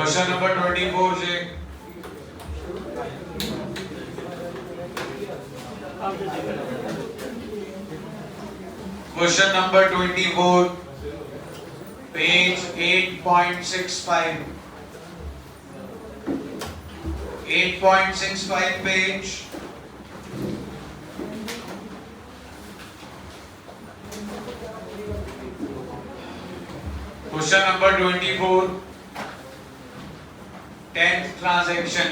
Question number 24 जी। Question number 24 page 8.65 page. Question number 24 10th transaction.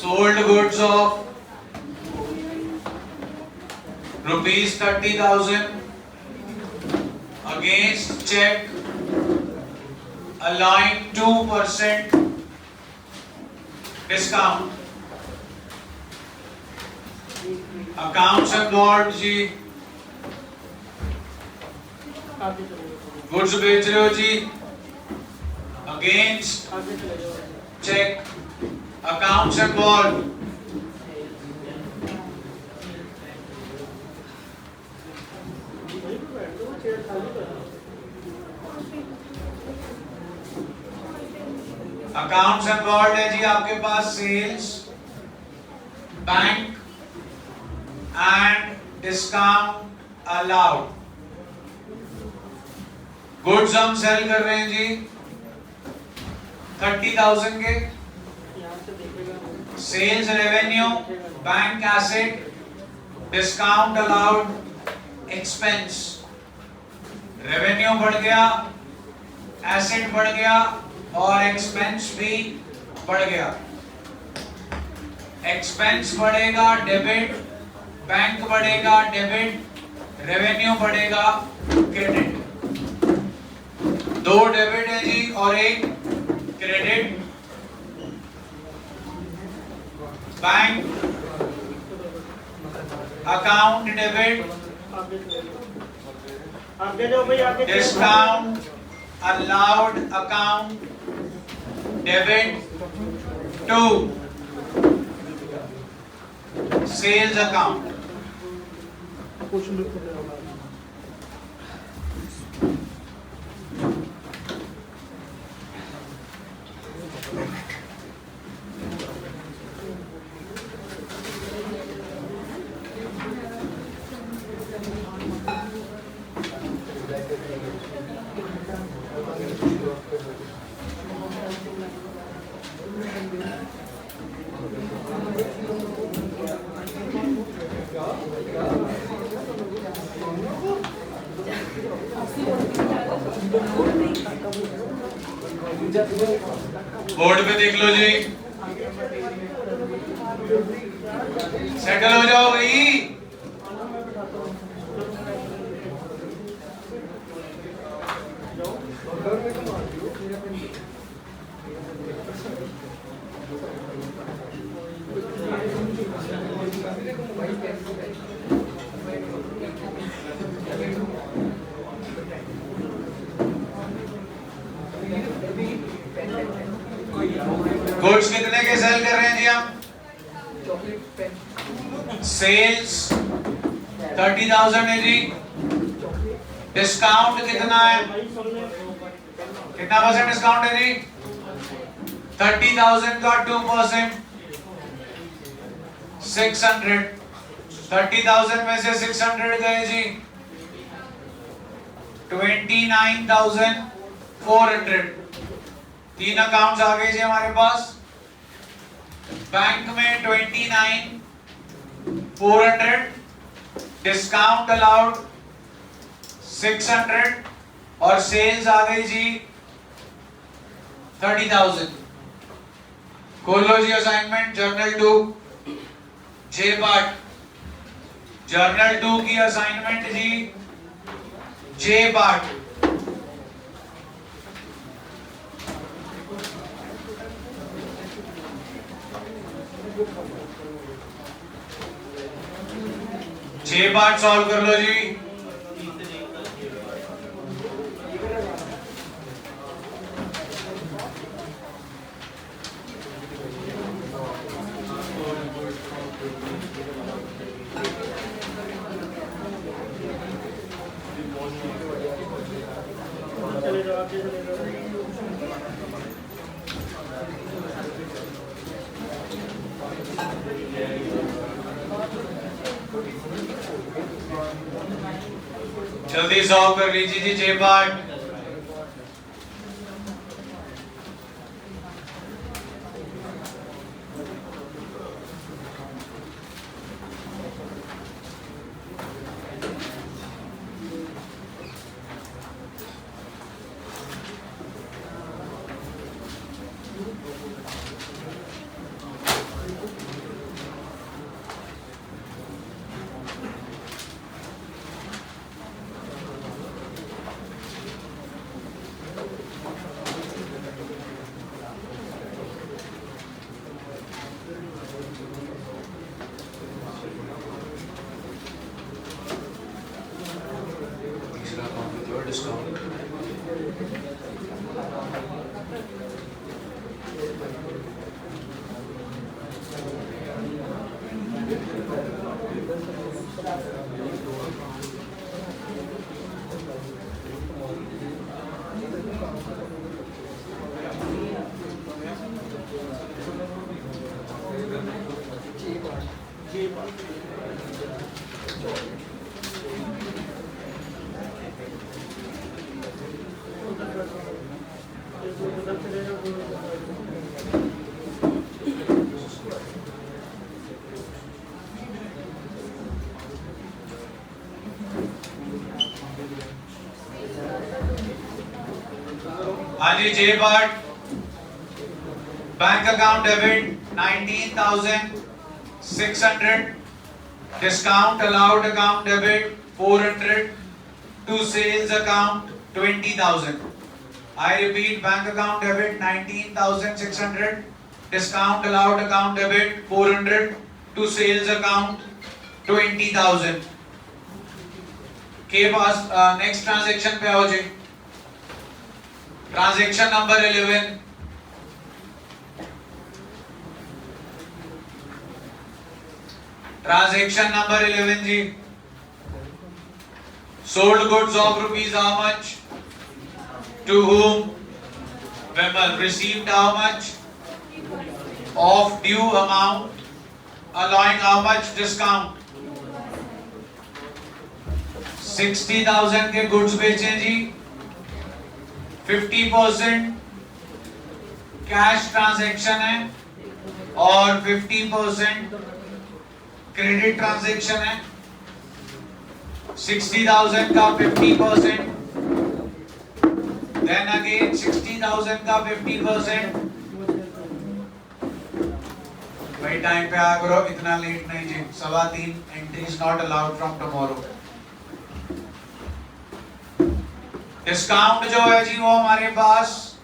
Sold goods of rupees 30,000 against check allowing 2% discount. Accounts involved जी। Goods बेच रहे हो जी against cheque. Accounts involve accounts involve है जी आपके पास sales bank and discount allowed. Goods हम सेल कर रहे हैं जी 30,000 के। Sales revenue bank asset discount allowed expense. Revenue बढ़ गया, एसेट बढ़ गया और एक्सपेंस भी बढ़ गया। एक्सपेंस बढ़ेगा डेबिट, बैंक बढ़ेगा डेबिट, रेवेन्यू बढ़ेगा क्रेडिट। दो डेबिट है जी और एक credit. Bank account debit, discount allowed account debit to sales account. Board पे देख लो जी, सेटल हो जाओ भाई। गुड्स कितने के सेल कर रहे हैं जी हम? सेल्स 30,000 है जी। डिस्काउंट कितना है? कितना परसेंट डिस्काउंट है जी? 30,000 का 2% 600। 30,000 में से 600 गए जी 29,400। तीन अकाउंट्स आ गए जी हमारे पास। बैंक में 29,400, डिस्काउंट अलाउड 600 और सेल्स आ गई जी 30,000। खोल लो जी असाइनमेंट जर्नल 2 जे पार्ट। जर्नल 2 की असाइनमेंट जी J part. J part solve कर लो जी। जल्दी सॉल्व कर लीजिए जी J पार्ट। हाँ जी J part. Bank account debit 19,600, discount allowed account debit 400, to sales account 20,000। I repeat, bank account debit 19,600, discount allowed account debit 400, to sales account 20,000 के पास। Next transaction पे आओ जी। Transaction number 11। ट्रांजैक्शन नंबर 11 जी। Sold goods of rupees how much, to whom Vimal, received how much of due amount, allowing how much discount, 60,000 के goods बेचे जी। 50% cash transaction है और 50% credit transaction है। 60,000 का 50%, then again 60,000 का 50%। भाई टाइम पे आ करो, इतना लेट नहीं जी। 3:15 entries not allowed from tomorrow. Discount जो है जी वो हमारे पास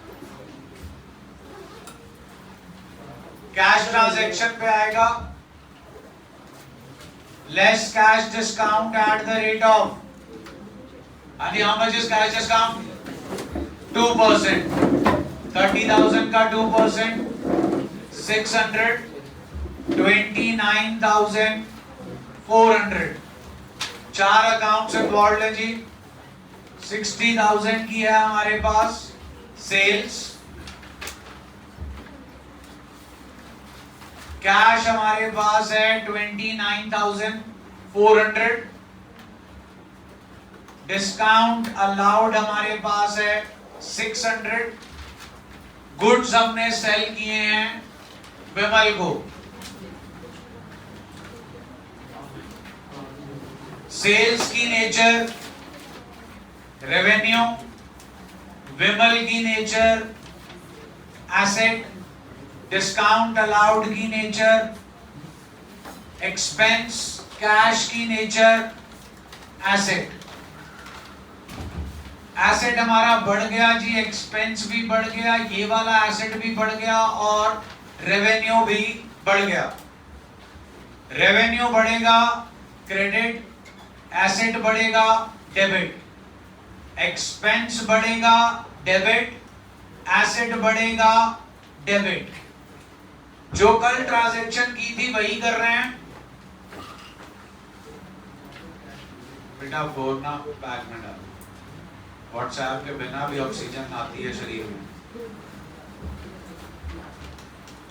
कैश ट्रांजैक्शन पे आएगा, less cash discount at the rate of, how much is cash discount? 2%। 30,000 का 2%, 600, 29,400। 4 अकाउंट्स इन्वॉल्व है जी। 60,000 की है हमारे पास सेल्स, कैश हमारे पास है 29,400, डिस्काउंट अलाउड हमारे पास है 600, गुड्स हमने सेल किए हैं विमल को। सेल्स की नेचर रेवेन्यू, विमल की नेचर एसेट, डिस्काउंट अलाउड की नेचर एक्सपेंस, कैश की नेचर एसेट। एसेट हमारा बढ़ गया जी, एक्सपेंस भी बढ़ गया, ये वाला एसेट भी बढ़ गया और रेवेन्यू भी बढ़ गया। रेवेन्यू बढ़ेगा क्रेडिट, एसेट बढ़ेगा डेबिट, एक्सपेंस बढ़ेगा डेबिट, एसेट बढ़ेगा डेबिट। जो कल ट्रांजैक्शन की थी वही कर रहे हैं बेटा। फोन ना बैग में डाल, व्हाट्सएप के बिना भी ऑक्सीजन आती है शरीर में।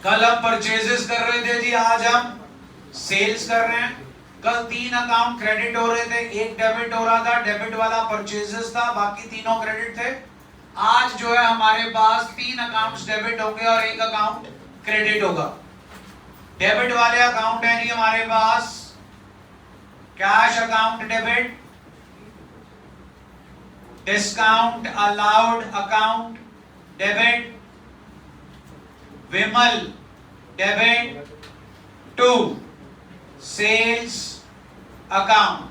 कल हम परचेजेस कर रहे थे जी, आज हम सेल्स कर रहे हैं। कल 3 अकाउंट क्रेडिट हो रहे थे, एक डेबिट हो रहा था, डेबिट वाला परचेजेस था, बाकी तीनों क्रेडिट थे। आज जो है हमारे पास 3 अकाउंट्स डेबिट होंगे और एक अकाउंट क्रेडिट होगा। डेबिट वाले अकाउंट है जी हमारे पास cash account debit, discount allowed account debit, Vimal debit to sales account.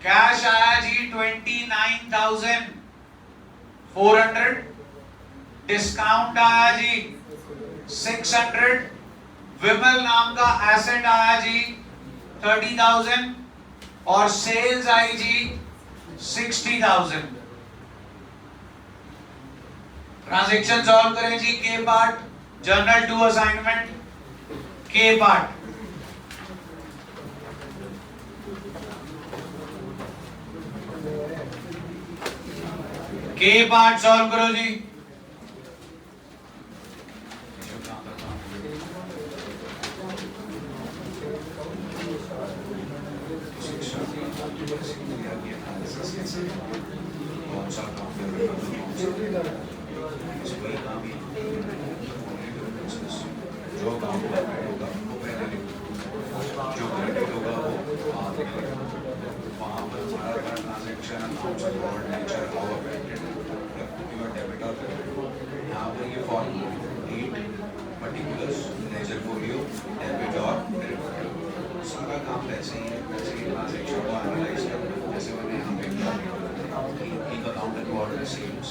Cash आया जी 29,400, डिस्काउंट आया जी 600, विमल नाम का एसेट आया जी 30,000 और सेल्स आई जी 60,000। ट्रांजैक्शन सॉल्व करें जी। के पार्ट जर्नल टू असाइनमेंट, के पार्ट सॉल्व करो जी। जो काम होगा वो पहले लिखो, जो क्रेडिट होगा वो बाद में लिखो। वहाँ पर हमारा ट्रांजैक्शन अकाउंट्स और nature how affected your debit और क्रेडिट। यहाँ पर ये form date particulars nature folio debit और क्रेडिट सारा काम वैसे ही है। वैसे ही ट्रांजैक्शन को एनालाइज करना, जैसे मैंने यहाँ पे एक अकाउंट रिकॉर्ड रिसीव्स,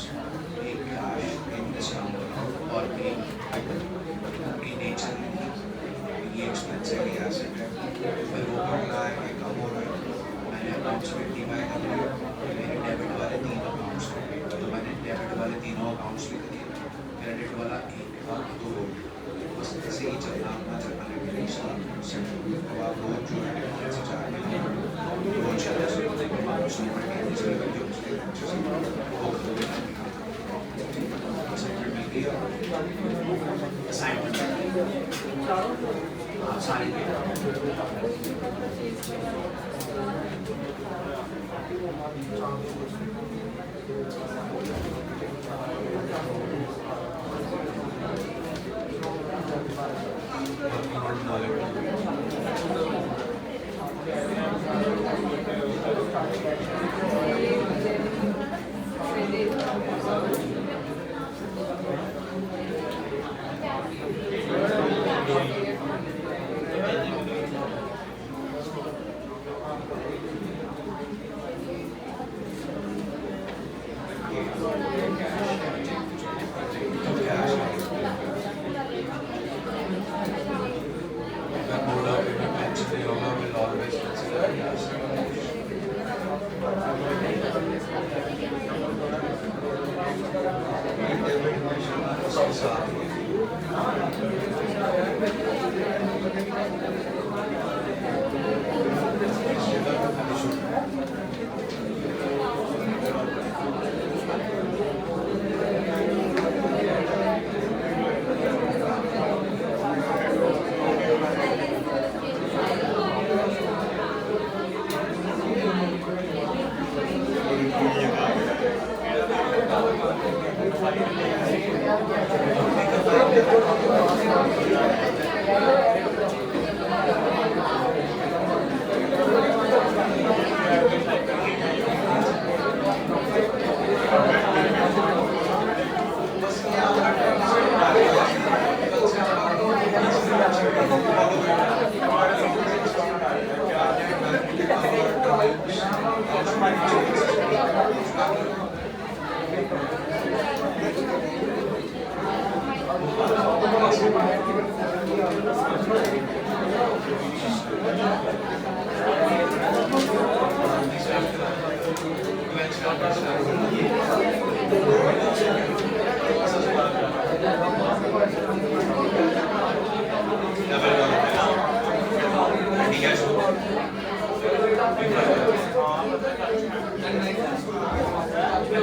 एक कैश, एक डिस्काउंट अकाउंट और एक नेचर ये एक्सपेंस है, ये एसेट है, फिर वो बढ़ रहा है, ये कम हो रहा है। मैंने अकाउंट्स में डिवाइड कर लिया, मेरे डेबिट वाले 3 अकाउंट्स थे तो मैंने डेबिट वाले तीनों अकाउंट्स लिख दिए, क्रेडिट वाला 1 था 2। बस ऐसे ही चलना अपना चलना रेगुलेशन सेट। तो आप रोज जो है डिफरेंस चार्ट रोज चलना सकते हैं, उसमें पढ़ के जिसमें जो उसके वो खरीदे असाइनमेंट सारी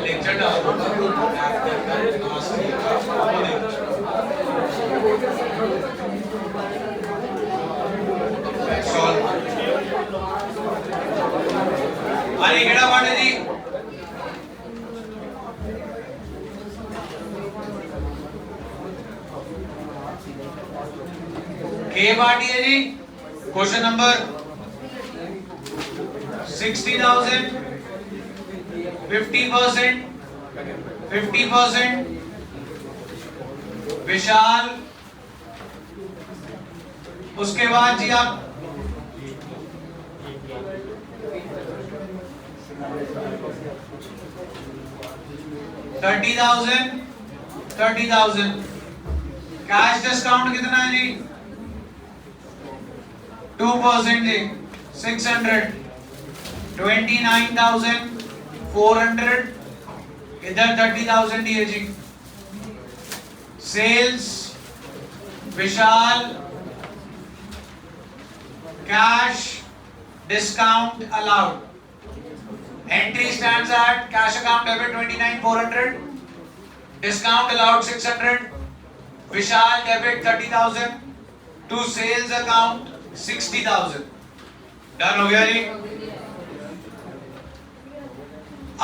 लेक्चर डालो अरे हेड़ा पांडे जी के पार्टी है जी क्वेश्चन नंबर 60,000 50% विशाल उसके बाद जी आप 30,000 कैश डिस्काउंट कितना है जी 2% जी 600 29,400 इधर 30,000 दिए जी sales Vishal cash discount allowed entry stands at cash account debit 29,400 discount allowed 600 Vishal debit 30,000 to sales account 60,000 done हो गया जी।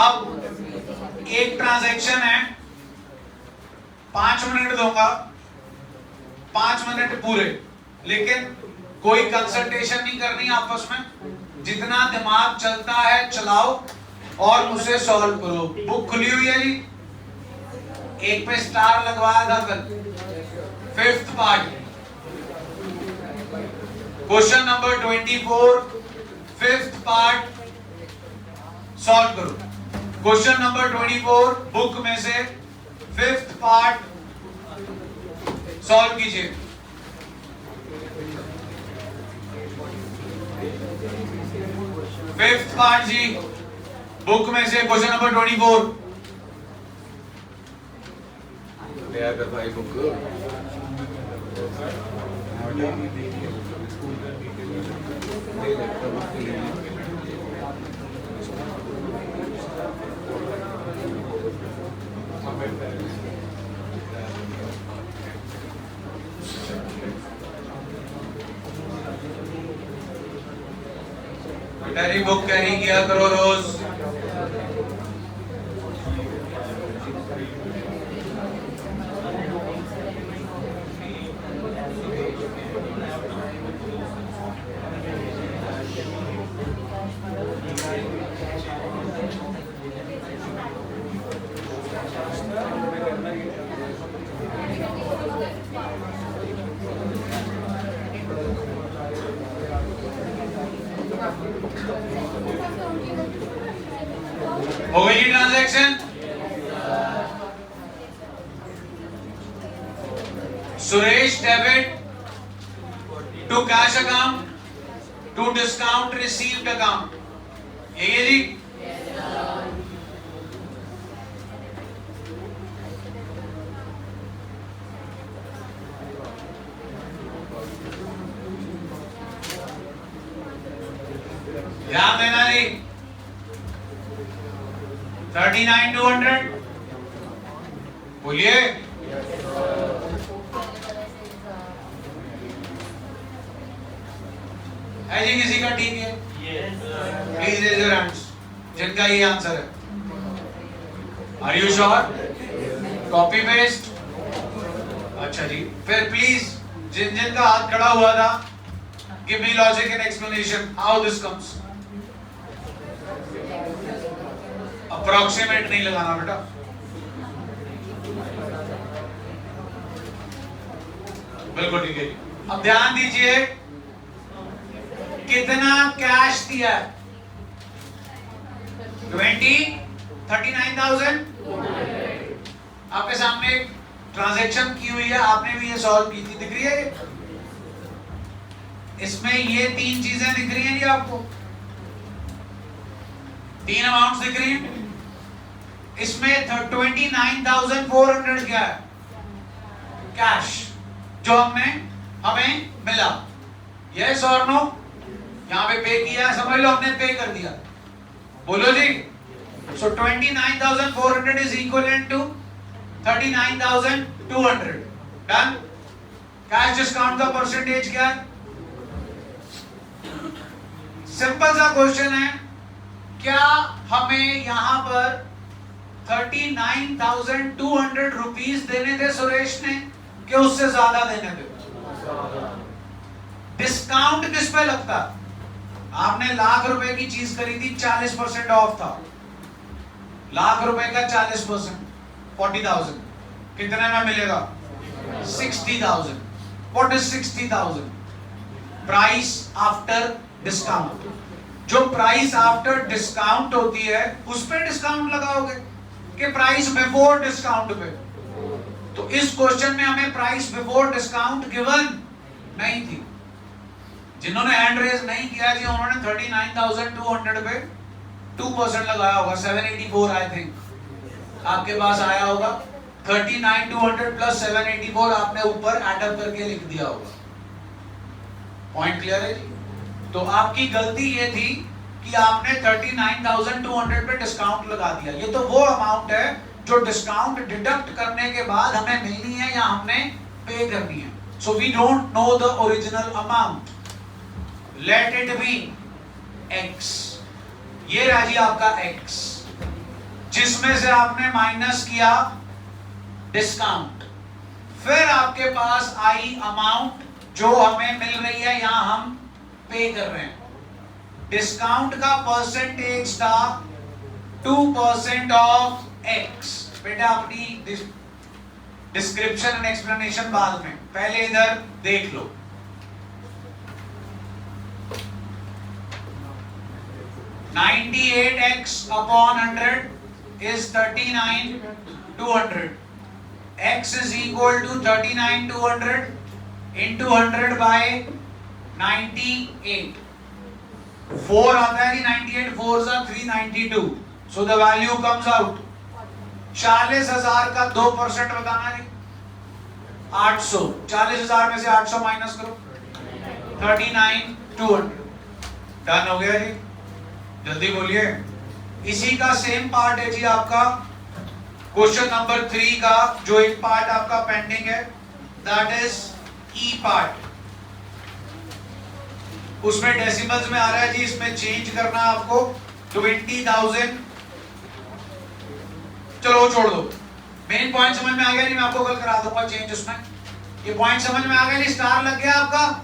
अब एक ट्रांजैक्शन है 5 मिनट दूंगा 5 मिनट पूरे लेकिन कोई कंसल्टेशन नहीं करनी आपस में जितना दिमाग चलता है चलाओ और उसे सॉल्व करो। बुक खुली हुई है जी एक पे स्टार लगवाया था कल 5th part question number 24 5th part solve करो। क्वेश्चन नंबर 24 बुक में से 5th पार्ट सॉल्व कीजिए। फिफ्थ पार्ट जी बुक में से क्वेश्चन नंबर 24 ले आकर भाई बुक कैरी बुक कैरी किया करो रोज। हो गई transaction. Suresh debit to cash account to discount received account यही है जी। ध्यान देना जी 39,200 बोलिए। है जी किसी का ठीक है? प्लीज रेज योर हैंड्स जिनका ये आंसर है। Are you sure? Copy paste. अच्छा जी फिर प्लीज जिनका हाथ खड़ा हुआ था give me logic and explanation how this comes. Approximate नहीं लगाना बेटा। बिल्कुल ठीक है। अब ध्यान दीजिए कितना कैश दिया है 39,000। आपके सामने एक ट्रांजैक्शन की हुई है आपने भी ये सॉल्व की थी दिख रही है। इसमें ये 3 चीजें दिख रही हैं जी आपको 3 अमाउंट्स दिख रही हैं। इसमें 29,400 क्या है कैश जो हमें मिला। यस और नो? यहाँ पे पे किया है, समझ लो हमने पे कर दिया, बोलो जी। So 29,400 is equal to 39,200। Done. Cash discount का परसेंटेज क्या है? सिंपल सा क्वेश्चन है, क्या हमें यहां पर 39,200 रुपीज देने थे सुरेश ने, कि उससे ज्यादा देने थे? डिस्काउंट किस पे लगता? आपने ₹1,00,000 की चीज खरीदी, 40% ऑफ था, ₹1,00,000 का 40%, 40,000 कितने में मिलेगा? 60,000। What is 60,000? Price after discount. जो प्राइस आफ्टर डिस्काउंट होती है उस पे डिस्काउंट लगाओगे कि प्राइस बिफोर डिस्काउंट पे? तो इस क्वेश्चन में हमें प्राइस बिफोर डिस्काउंट गिवन नहीं थी। जिन्होंने हैंड रेज नहीं किया जी, उन्होंने 39,200 पे 2% लगाया होगा, 784 आई थिंक आपके पास आया होगा। 39,200 प्लस 784 आपने ऊपर एडअप करके लिख दिया होगा। पॉइंट क्लियर है जी? तो आपकी गलती ये थी कि आपने 39,200 पे डिस्काउंट लगा दिया। ये तो वो अमाउंट है जो डिस्काउंट डिडक्ट करने के बाद हमें मिलनी है या हमने पे करनी है। So we don't know the original amount, let it be x। ये रहा जी आपका x, जिसमें से आपने माइनस किया डिस्काउंट। फिर आपके पास आई अमाउंट जो हमें मिल रही है, यहां हम पे कर रहे हैं। डिस्काउंट का परसेंटेज था 2% ऑफ x। बेटा अपनी डिस्क्रिप्शन एंड एक्सप्लेनेशन बाद में, पहले इधर देख लो। $98 upon 100 is 39,200. X is equal to 39,200 into 100 by 98. 4 आता है 98, 4s are 392. So the value comes out 40,000 का 2% बताना जी, 800। 40,000 में से 800 माइनस करो, 39,200। डन हो गया जी, जल्दी बोलिए। इसी का सेम पार्ट है जी आपका क्वेश्चन नंबर 3 का, जो एक पार्ट आपका पेंडिंग है, दैट इज ई पार्ट। उसमें डेसिमल्स में आ रहा है जी, इसमें चेंज करना आपको 20,000। चलो छोड़ दो, मेन पॉइंट समझ में आ गया नहीं, मैं आपको कल करा दूंगा चेंज उसमें। ये पॉइंट समझ में आ गया नहीं? स्टार लग गया आपका?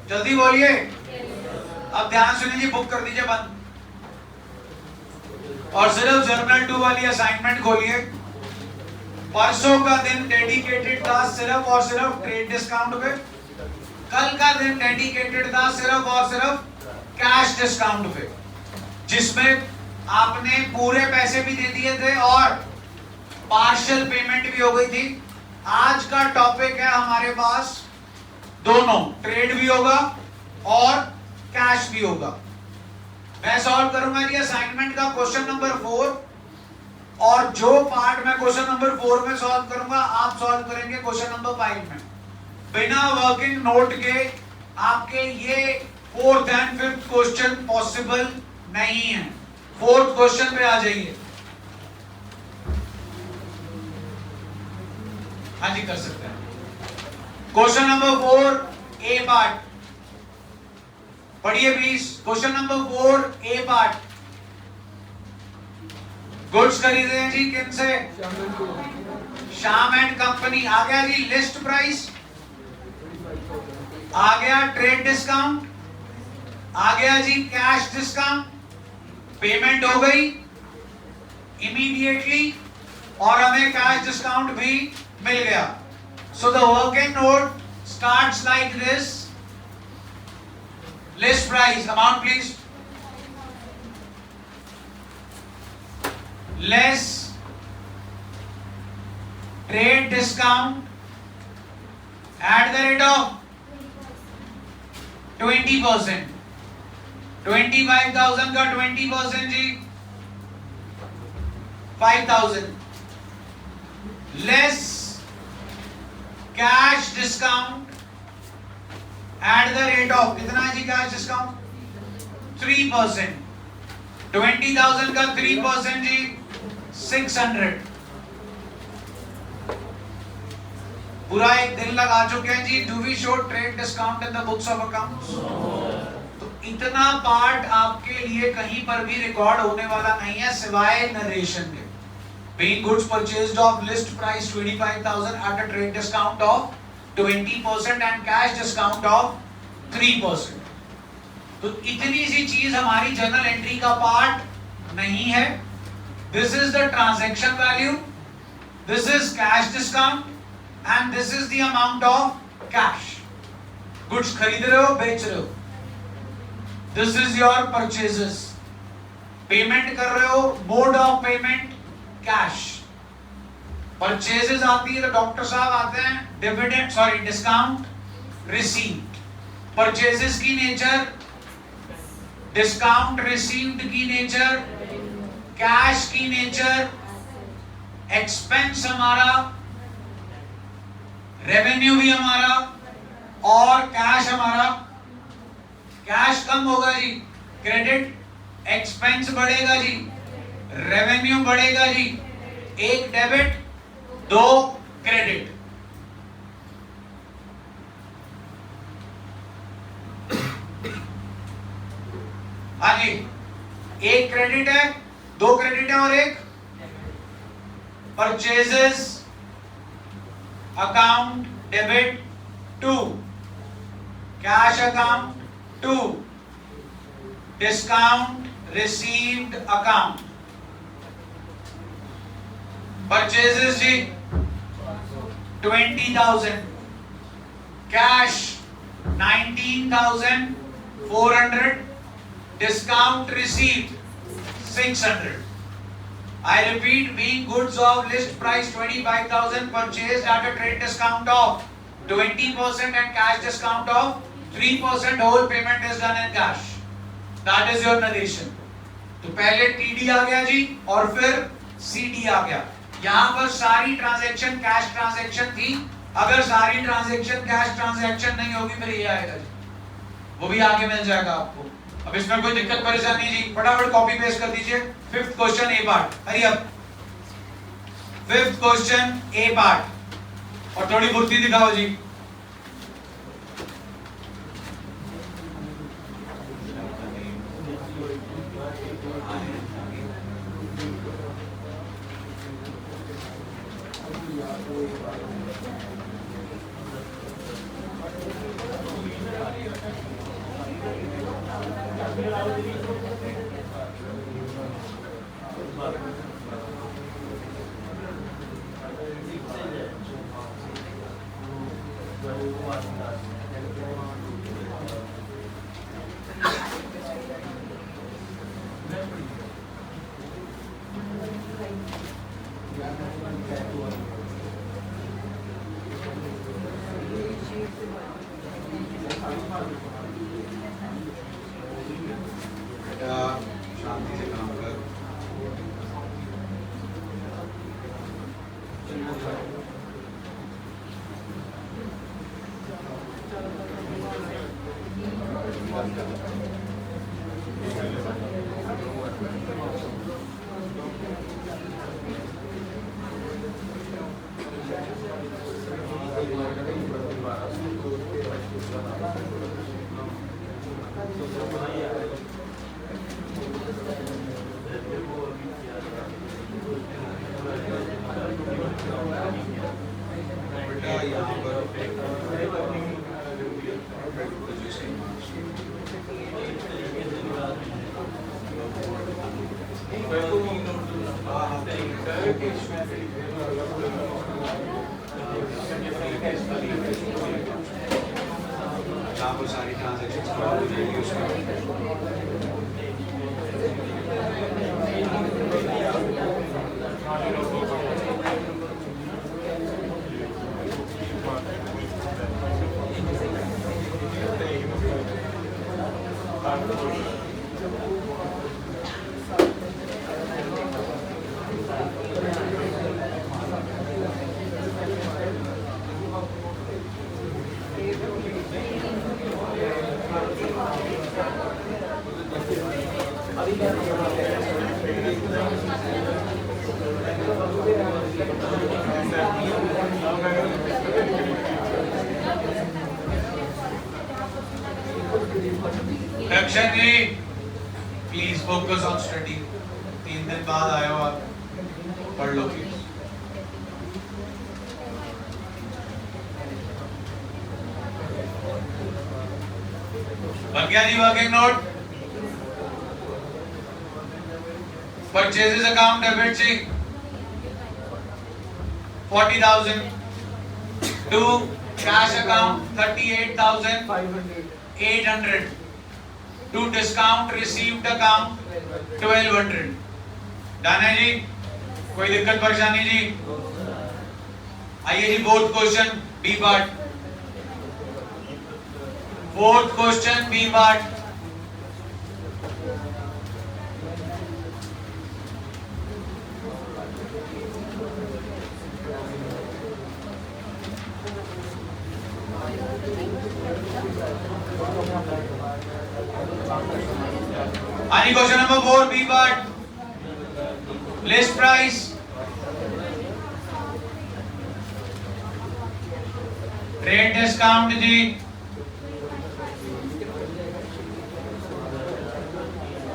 जल्दी बोलिए। अब ध्यान सुनिए जी, बुक कर दीजिए बंद और सिर्फ जर्नल 2 वाली असाइनमेंट खोलिए। परसों का दिन डेडिकेटेड था सिर्फ और सिर्फ ट्रेड डिस्काउंट पे, कल का दिन डेडिकेटेड था सिर्फ और सिर्फ कैश डिस्काउंट पे, जिसमें आपने पूरे पैसे भी दे दिए थे और पार्शियल पेमेंट भी हो गई थी। आज का टॉपिक है हमारे पास दोनों, ट्रेड भी होगा और कैश भी होगा। मैं सॉल्व करूंगा जी असाइनमेंट का क्वेश्चन नंबर 4, और जो पार्ट मैं क्वेश्चन नंबर 4 में सॉल्व करूंगा आप सॉल्व करेंगे क्वेश्चन नंबर 5 में। बिना वर्किंग नोट के आपके ये 4th and 5th question possible नहीं है। 4th क्वेश्चन पे आ जाइए। हाँ जी कर सकते हैं। क्वेश्चन नंबर 4 ए पार्ट पढ़िए please. Question number 4 A part. Goods खरीदे हैं जी किन से? Shyam and company. आ गया जी लिस्ट प्राइस, आ गया ट्रेड डिस्काउंट, आ गया जी कैश डिस्काउंट, पेमेंट हो गई इमीडिएटली और हमें कैश डिस्काउंट भी मिल गया। So the working note starts like this. List price amount please, less trade discount at the rate of 20%। 25,000 का 20% जी 5,000, less cash discount at the rate of, कितना है जी cash discount? 3%, 20,000 का 3% जी 600। पूरा एक दिन लगा चुके हैं जी। Do we show trade discount in the books of accounts? तो इतना पार्ट आपके लिए कहीं पर भी रिकॉर्ड होने वाला नहीं है सिवाय नरेशन के। Being goods purchased of list price 25,000 at a trade discount of 20% and cash discount of 3%. तो इतनी सी चीज हमारी जर्नल एंट्री का पार्ट नहीं है। This is the transaction value, this is cash discount and this is the amount of cash. Goods खरीद रहे हो, बेच रहे हो। This is your purchases. Payment कर रहे हो, mode of payment cash. Purchases आती है तो डॉक्टर साहब आते हैं डिविडेंड डिस्काउंट रिसीव्ड। परचेजेस की नेचर, डिस्काउंट रिसीव्ड की नेचर, कैश की नेचर, एक्सपेंस हमारा, रेवेन्यू भी हमारा और कैश हमारा। कैश कम होगा जी, क्रेडिट, एक्सपेंस बढ़ेगा जी, रेवेन्यू बढ़ेगा जी। एक डेबिट, दो क्रेडिट। हाँ जी, एक क्रेडिट है, दो क्रेडिट है और एक purchases account debit 2, cash account 2, discount received account. Purchases जी 20,000, cash 19,400, discount received 600. I repeat, being goods of list price 25,000 purchased at a trade discount of 20% and cash discount of 3%, whole payment is done in cash. That is your narration. तो पहले TD आ गया जी और फिर CD आ गया। यहाँ पर सारी transaction cash transaction थी। अगर सारी ट्रांजैक्शन कैश ट्रांजैक्शन नहीं होगी फिर ये आएगा जी, वो भी आगे मिल जाएगा आपको। अब इसमें कोई दिक्कत परेशानी जी, फटाफट कॉपी पेस्ट कर दीजिए। Fifth question A part, hurry up. Fifth question A part, और थोड़ी फुर्ती दिखाओ जी। शांति से काम कर। सारी ट्रांजैक्शंस Action जी, प्लीज फोकस ऑन स्टडी। 3 दिन बाद आए हो आप, पढ़ लो प्लीज। बन गया जी working note? Purchases account debit जी 40,000 to cash account 38,800 to discount received account 1200। Done है जी? कोई दिक्कत परेशानी जी? आइए जी fourth question B part. Fourth question B part. Any question number 4 B part? List price. Trade discount जी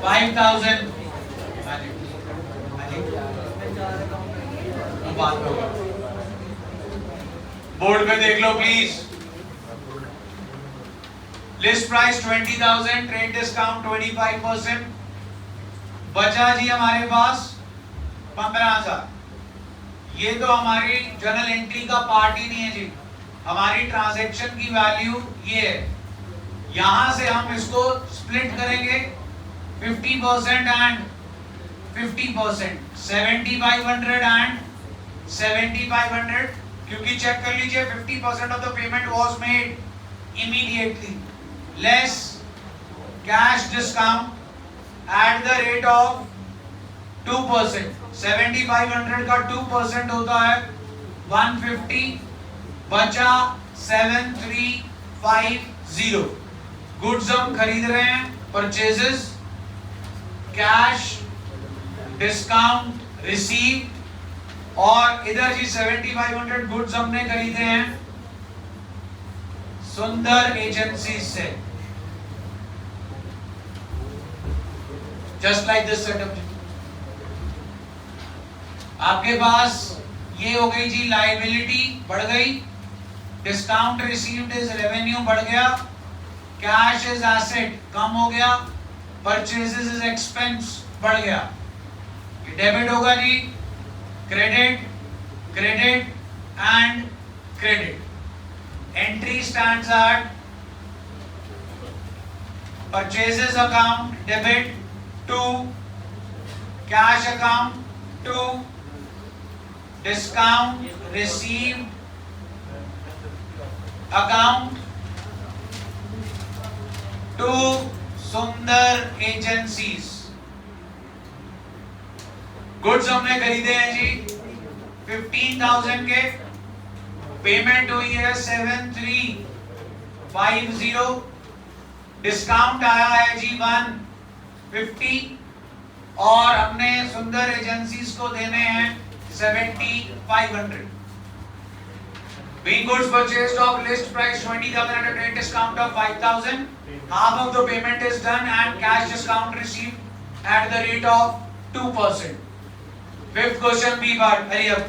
5,000। बात होगा बोर्ड पे देख लो प्लीज। लिस्ट प्राइस 20,000, ट्रेड डिस्काउंट 25%, बचा जी हमारे पास 15,000। ये तो हमारी जर्नल एंट्री का पार्ट ही नहीं है जी, हमारी ट्रांजैक्शन की वैल्यू ये है। यहां से हम इसको स्प्लिट करेंगे 50% एंड 50%, 7,500 एंड 7,500, क्योंकि चेक कर लीजिए 50% of the payment was made immediately, less cash discount at the rate of 2%। 7,500 का 2% होता है 150, बचा 7,350। गुड्स हम खरीद रहे हैं, परचेजेस, कैश डिस्काउंट रिसीव, और इधर जी 7,500 गुड्स हमने खरीदे हैं सुंदर एजेंसी से। Just like this setup. आपके पास ये हो गई जी लायबिलिटी बढ़ गई, डिस्काउंट रिसीव्ड इज रेवेन्यू बढ़ गया, कैश इज एसेट कम हो गया, परचेजेस इज एक्सपेंस बढ़ गया। ये डेबिट होगा जी, credit, credit and credit. Entry stands at purchases account debit 2, cash account 2, discount received account 2, सुंदर एजेंसीज। गुड्स हमने खरीदे हैं जी 15,000 के, पेमेंट हुई है 7,350, डिस्काउंट आया है जी 150, और हमने सुंदर एजेंसीज को देने हैं 7,500। Being goods purchased of list price 20,000 at a trade discount of 5,000, half of the payment is done and cash discount received at the rate of 2%. Fifth question B part, hurry up.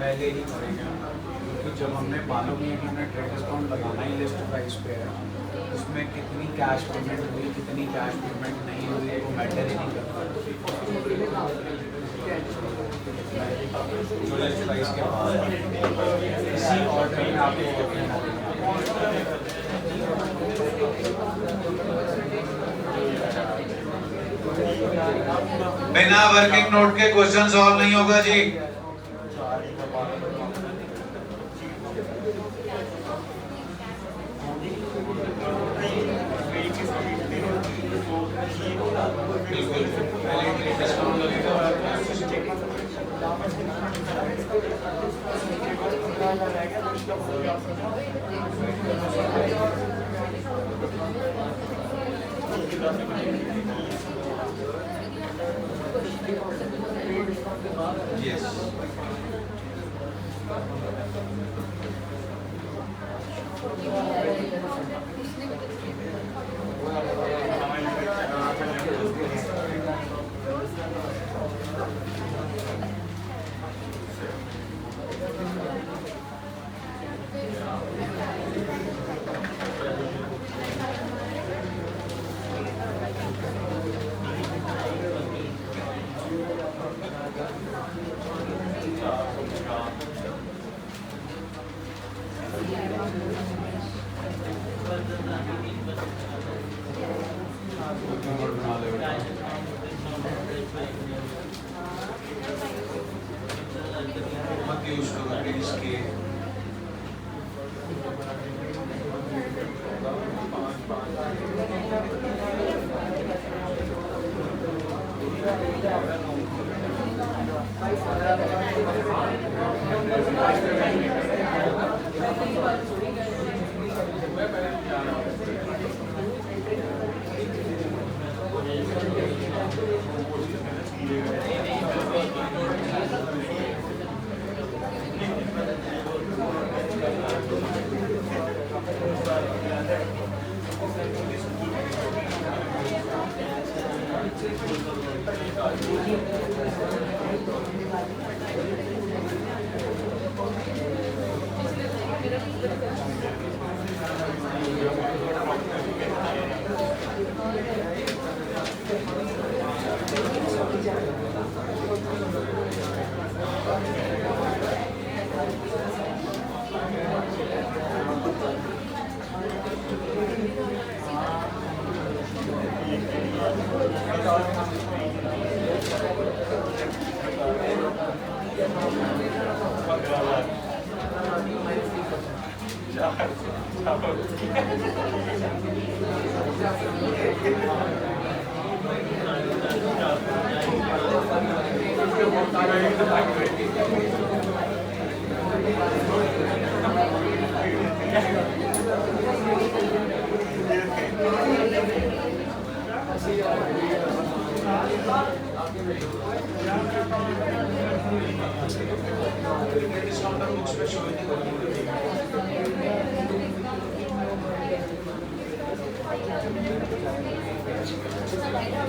पहले ही करेंगे क्योंकि जब हमने मालूम नहीं है कि हमें ट्रेड डिस्काउंट लगाना ही लिस्ट प्राइस पे है, उसमें कितनी कैश पेमेंट हुई कितनी कैश पेमेंट नहीं हुई वो मैटर ही नहीं करता। जो लिस्ट प्राइस के बाद इसी ऑर्डर में आपको बिना वर्किंग नोट के क्वेश्चन सॉल्व नहीं होगा जी। Yes. मत यूज करो इसके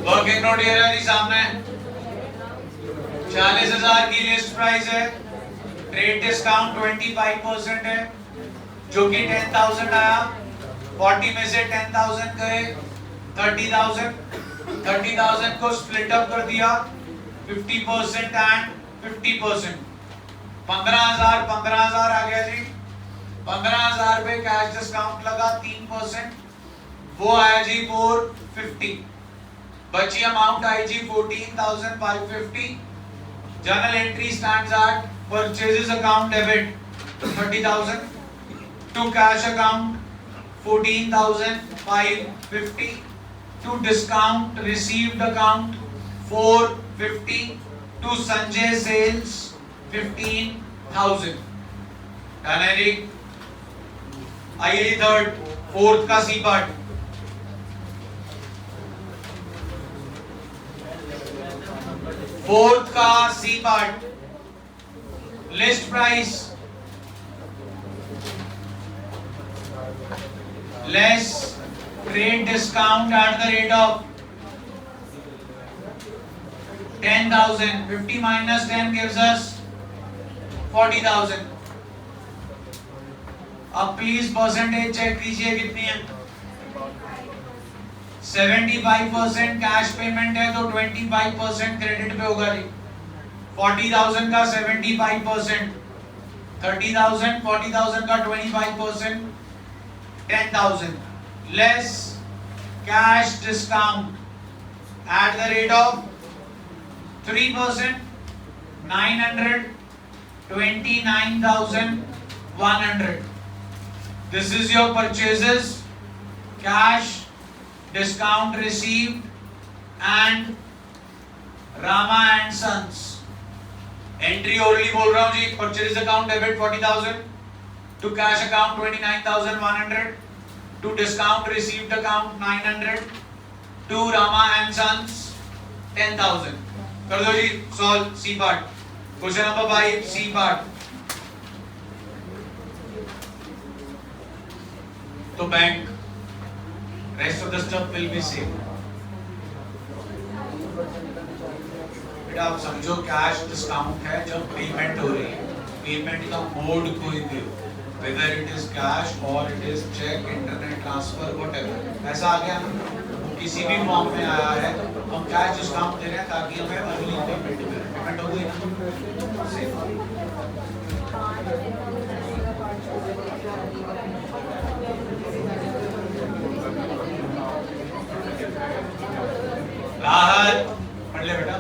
वर्किंग नोट ये रहा जी सामने 40,000 की लिस्ट प्राइस है, ट्रेड डिस्काउंट 25% है जो कि 10,000 आया, 40 में से 10,000 गए 30,000 को स्प्लिट अप कर दिया 50% एंड 50%, 15,000 आ गया जी। 15,000 पे कैश डिस्काउंट लगा 3%, वो आया जी 450, बची अमाउंट आई जी 14,550। Journal entry stands at purchases account debit 30,000 to cash account 14,550 to discount received account 450 to Sanjay sales 15,000। Done है जी। आइए जी फोर्थ का सी पार्ट। फोर्थ का C part, list price less trade discount at the rate of 10,000. 50 minus 10 gives us 40,000. अब please percentage check कीजिए कितनी है. 75% कैश पेमेंट है तो 25% क्रेडिट पे होगा जी. 40,000 का 75%, 30,000, 40,000 का 25%, 10,000 less cash discount at the rate of 3%, 929,100. This is your purchases, cash, discount received and Rama and Sons. Entry orally बोल रहा हूँ जी. Purchase account debit 40,000, to cash account 29,100, to discount received account 900, to Rama and Sons 10,000. कर दो जी solve. C part, question number 5 C part. तो bank, rest of the stuff will be same. बेटा आप समझो कैश डिस्काउंट है जब payment हो रही है. पेमेंट का मोड कोई भी हो, whether it is cash or it is check, internet transfer, whatever, ऐसा आ गया ना, किसी भी फॉर्म में आया है हम कैश डिस्काउंट दे रहे हैं ताकि हमें अर्ली पेमेंट हो गई ना. राहत पढ़ ले बेटा.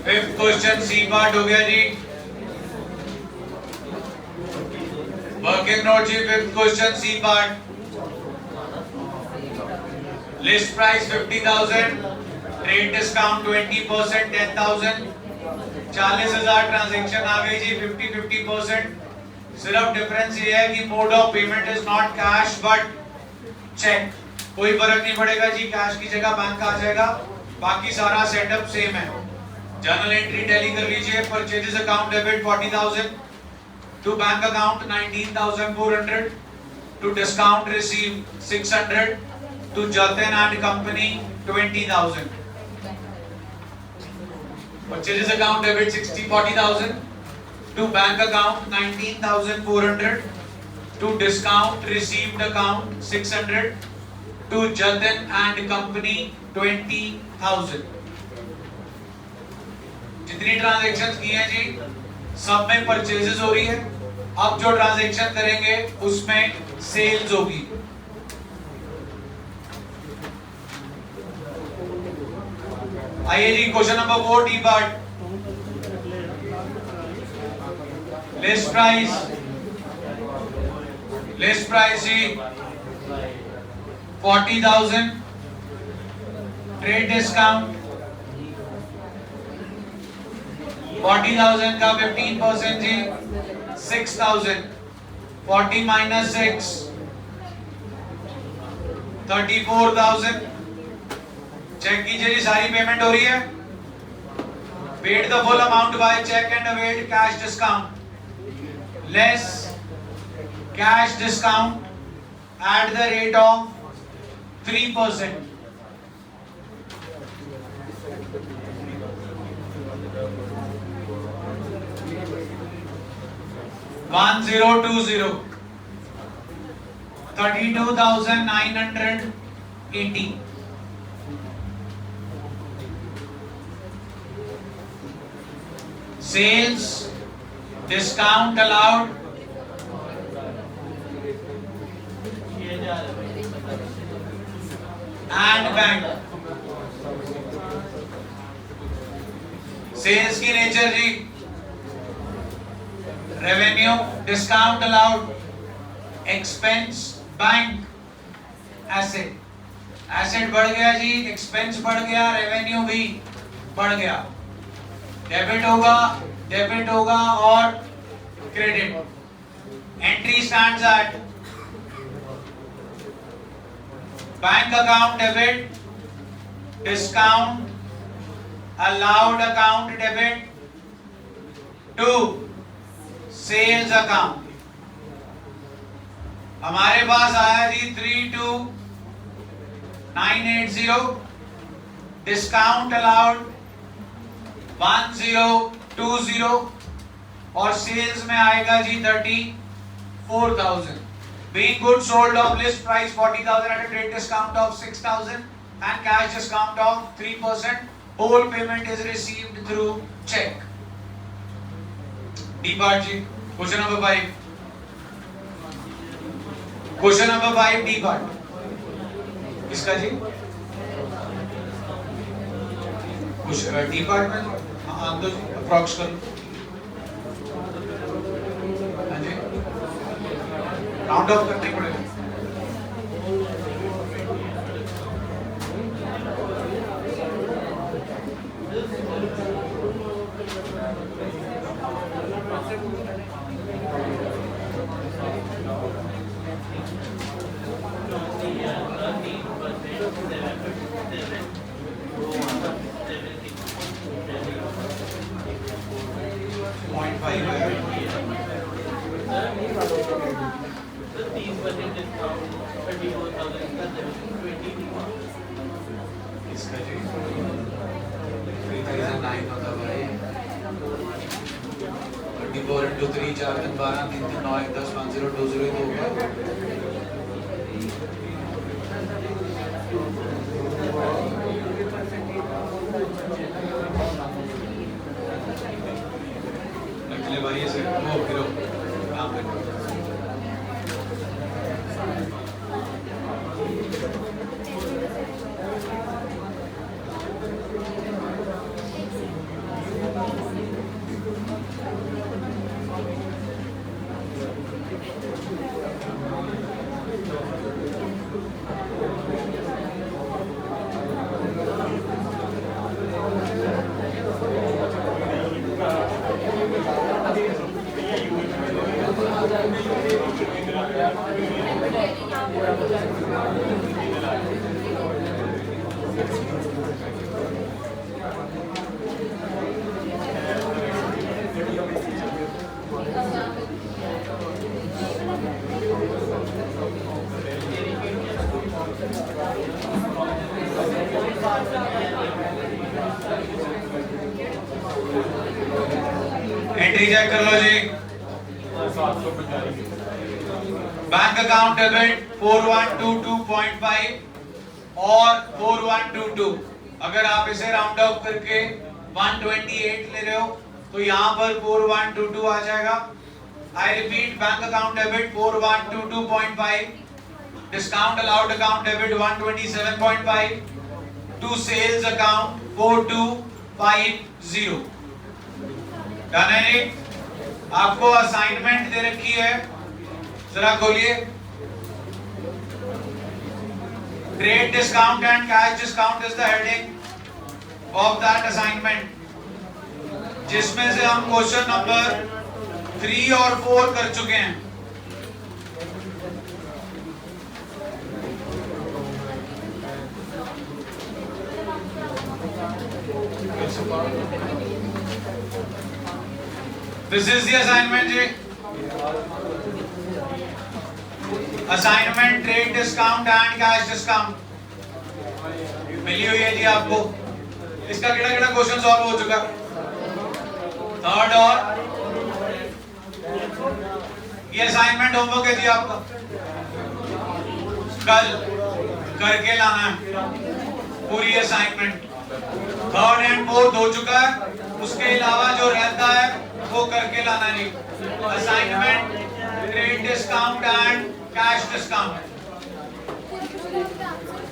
फिफ्थ क्वेश्चन सी पार्ट हो गया जी. वर्किंग नोट जी. Fifth question C part. List price 50,000, trade discount 20%, 10,000, 40,000 transaction आ गई जी. 50-50%. सिर्फ डिफरेंस ये है कि mode of payment is not cash but cheque. कोई फर्क नहीं पड़ेगा जी, कैश की जगह बैंक आ जाएगा, बाकी सारा सेटअप सेम है. जर्नल एंट्री टैली कर लीजिए. Purchases account debit 40,000, to bank account 19,400, to discount receive 600, to Jatan and company 20,000. Purchases account debit 40,000, to bank account 19,400, to discount received account 600, to Jatan and company 20,000. जितनी transactions की हैं जी सब में purchases हो रही है। अब जो ट्रांजैक्शन करेंगे उसमें सेल्स होगी। आइए जी, question number 4 D part. List price जी 40,000, ट्रेड डिस्काउंट 40,000 का 15% जी 6,000, 40 minus 6 34,000। चेक कीजिए जी, सारी पेमेंट हो रही है। Paid the full amount by cheque and await cash discount less cash discount at the rate of 3%. One zero two zero 32,980. Sales discount allowed and bank. Sales की nature जी, revenue, discount allowed, expense, bank, asset. Asset बढ़ गया जी, expense बढ़ गया, revenue भी बढ़ गया। Debit होगा और credit. Entry stands at bank account debit, discount allowed account debit to sales account। हमारे पास आया जी 32,980, डिस्काउंट अलाउड 1020 और सेल्स में आएगा जी 34,000। Being goods sold of list price 40,000 at a trade discount of 6,000 and cash discount of 3%. Whole payment is received through check. D part ji, question number 5. Question number 5 D part. किसका जी? D part में हाँ तो approx कर लो। हाँ जी, round of करने पड़ेगा। इसका जी 3,009 होता भाई। 24 into 3 4 दिन 12 3 3 9 1 10 5 0 2 0 तो होगा। अगले भाई ऐसे वो गिरो काम करो। एंट्री चेक कर लो जी। बैंक अकाउंट डेबिट 4122.5 और 4122। अगर आप इसे राउंड ऑफ करके 128 ले रहे हो तो यहाँ पर 4122 आ जाएगा। I repeat, bank account debit 4122.5, discount allowed account debit 127.5, to sales account 4250। Done है जी? आपको असाइनमेंट दे रखी है, जरा खोलिए। Trade discount and cash discount is the heading of that assignment, जिसमें से हम क्वेश्चन नंबर 3 और 4 कर चुके हैं। This is the assignment जी। Assignment trade discount and cash discount मिली हुई है जी आपको। इसका कितना कितना क्वेश्चन सॉल्व हो चुका? थर्ड और ये असाइनमेंट होमवर्क है जी आपका, कल करके लाना है पूरी असाइनमेंट। थर्ड एंड फोर्थ हो चुका है, उसके अलावा जो रहता है वो करके लाना है जी। Assignment trade discount and cash discount.